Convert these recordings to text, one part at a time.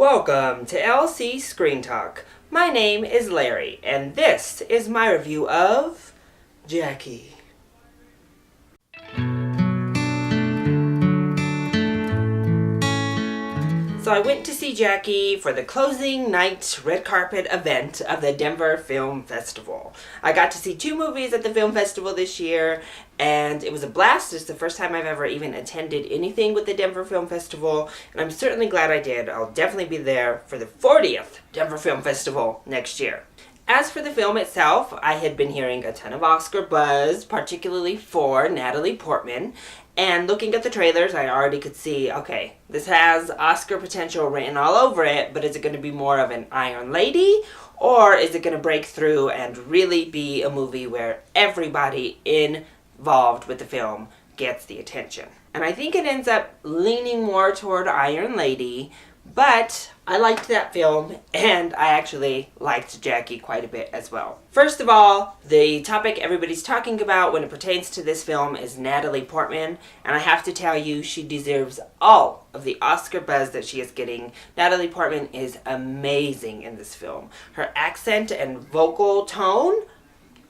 Welcome to LC Screen Talk. My name is Larry, and this is my review of Jackie. So I went to see Jackie for the closing night red carpet event of the Denver Film Festival. I got to see 2 movies at the film festival this year, and it was a blast. It's the first time I've ever even attended anything with the Denver Film Festival, and I'm certainly glad I did. I'll definitely be there for the 40th Denver Film Festival next year. As for the film itself, I had been hearing a ton of Oscar buzz, particularly for Natalie Portman. And looking at the trailers, I already could see, okay, this has Oscar potential written all over it, but is it going to be more of an Iron Lady? Or is it going to break through and really be a movie where everybody involved with the film gets the attention? And I think it ends up leaning more toward Iron Lady, but I liked that film, and I actually liked Jackie quite a bit as well. First of all, the topic everybody's talking about when it pertains to this film is Natalie Portman, and I have to tell you, she deserves all of the Oscar buzz that she is getting. Natalie Portman is amazing in this film. Her accent and vocal tone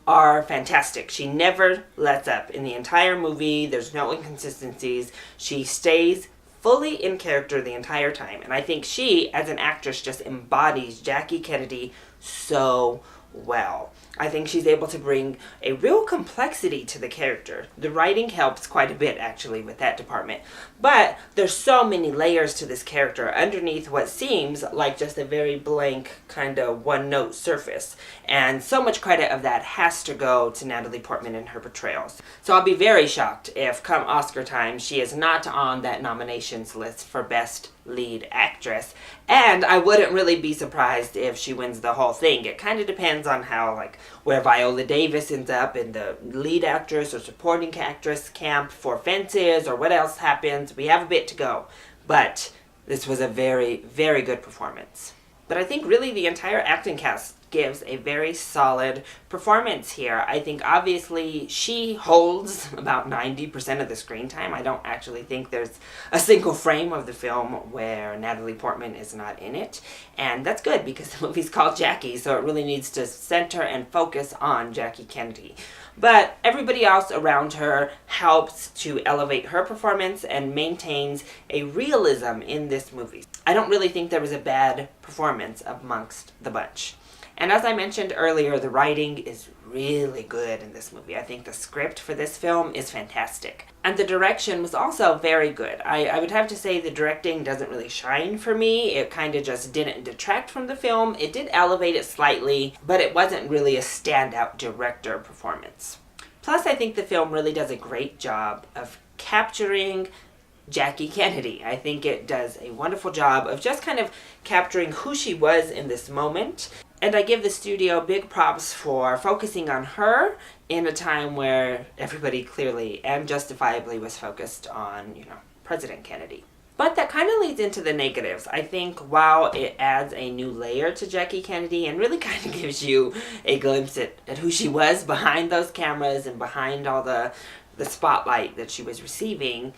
are fantastic. She never lets up in the entire movie. There's no inconsistencies. She stays fully in character the entire time. And I think she, as an actress, just embodies Jackie Kennedy so well. I think she's able to bring a real complexity to the character. The writing helps quite a bit, actually, with that department. But there's so many layers to this character underneath what seems like just a very blank, kind of one-note surface. And so much credit of that has to go to Natalie Portman and her portrayals. So I'll be very shocked if, come Oscar time, she is not on that nominations list for Best Lead Actress. And I wouldn't really be surprised if she wins the whole thing. It kind of depends on how, where Viola Davis ends up in the lead actress or supporting actress camp for Fences or what else happens. We have a bit to go. But this was a very, very good performance. But I think really the entire acting cast gives a very solid performance here. I think obviously she holds about 90% of the screen time. I don't actually think there's a single frame of the film where Natalie Portman is not in it. And that's good because the movie's called Jackie, so it really needs to center and focus on Jackie Kennedy. But everybody else around her helps to elevate her performance and maintains a realism in this movie. I don't really think there was a bad performance amongst the bunch. And as I mentioned earlier, the writing is really good in this movie. I think the script for this film is fantastic. And the direction was also very good. I would have to say the directing doesn't really shine for me. It kind of just didn't detract from the film. It did elevate it slightly, but it wasn't really a standout director performance. Plus, I think the film really does a great job of capturing Jackie Kennedy. I think it does a wonderful job of just kind of capturing who she was in this moment. And I give the studio big props for focusing on her in a time where everybody clearly and justifiably was focused on, President Kennedy. But that kind of leads into the negatives. I think while it adds a new layer to Jackie Kennedy and really kind of gives you a glimpse at who she was behind those cameras and behind all the spotlight that she was receiving,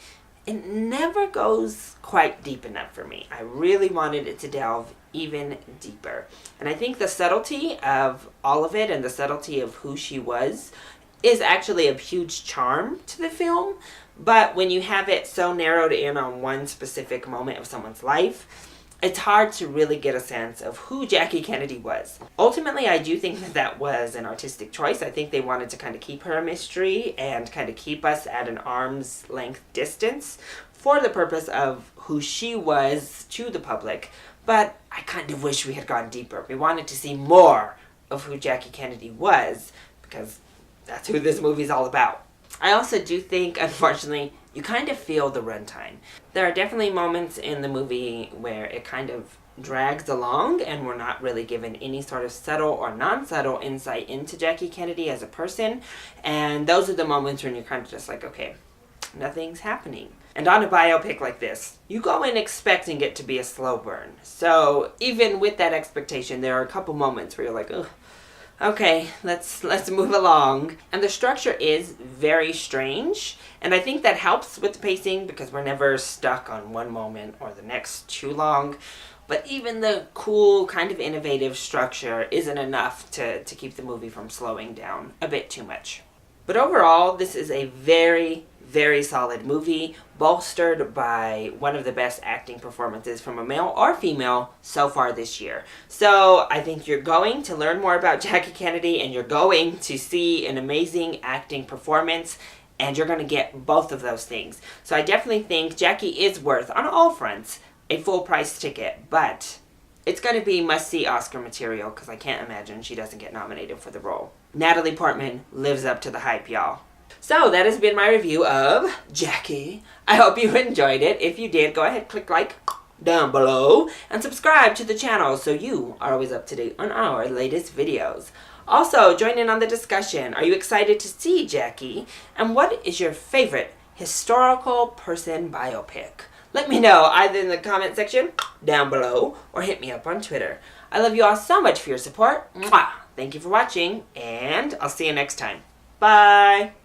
it never goes quite deep enough for me. I really wanted it to delve even deeper. And I think the subtlety of all of it and the subtlety of who she was is actually a huge charm to the film. But when you have it so narrowed in on one specific moment of someone's life, it's hard to really get a sense of who Jackie Kennedy was. Ultimately, I do think that was an artistic choice. I think they wanted to kind of keep her a mystery and kind of keep us at an arm's length distance for the purpose of who she was to the public. But I kind of wish we had gone deeper. We wanted to see more of who Jackie Kennedy was because that's who this movie's all about. I also do think, unfortunately, you kind of feel the runtime. There are definitely moments in the movie where it kind of drags along and we're not really given any sort of subtle or non-subtle insight into Jackie Kennedy as a person. And those are the moments when you're kind of just like, okay, nothing's happening. And on a biopic like this, you go in expecting it to be a slow burn. So even with that expectation, there are a couple moments where you're like, ugh, okay, let's move along. And the structure is very strange. And I think that helps with the pacing because we're never stuck on one moment or the next too long. but even the cool, kind of innovative structure isn't enough to keep the movie from slowing down a bit too much. But overall, this is a very, very solid movie, bolstered by one of the best acting performances from a male or female so far this year. So I think you're going to learn more about Jackie Kennedy, and you're going to see an amazing acting performance, and you're going to get both of those things. So I definitely think Jackie is worth, on all fronts, a full price ticket, but it's going to be must-see Oscar material because I can't imagine she doesn't get nominated for the role. Natalie Portman lives up to the hype, y'all. So that has been my review of Jackie. I hope you enjoyed it. If you did, go ahead, click like down below and subscribe to the channel so you are always up to date on our latest videos. Also, join in on the discussion. Are you excited to see Jackie? And what is your favorite historical person biopic? Let me know either in the comment section down below or hit me up on Twitter. I love you all so much for your support. Mwah! Thank you for watching, and I'll see you next time. Bye!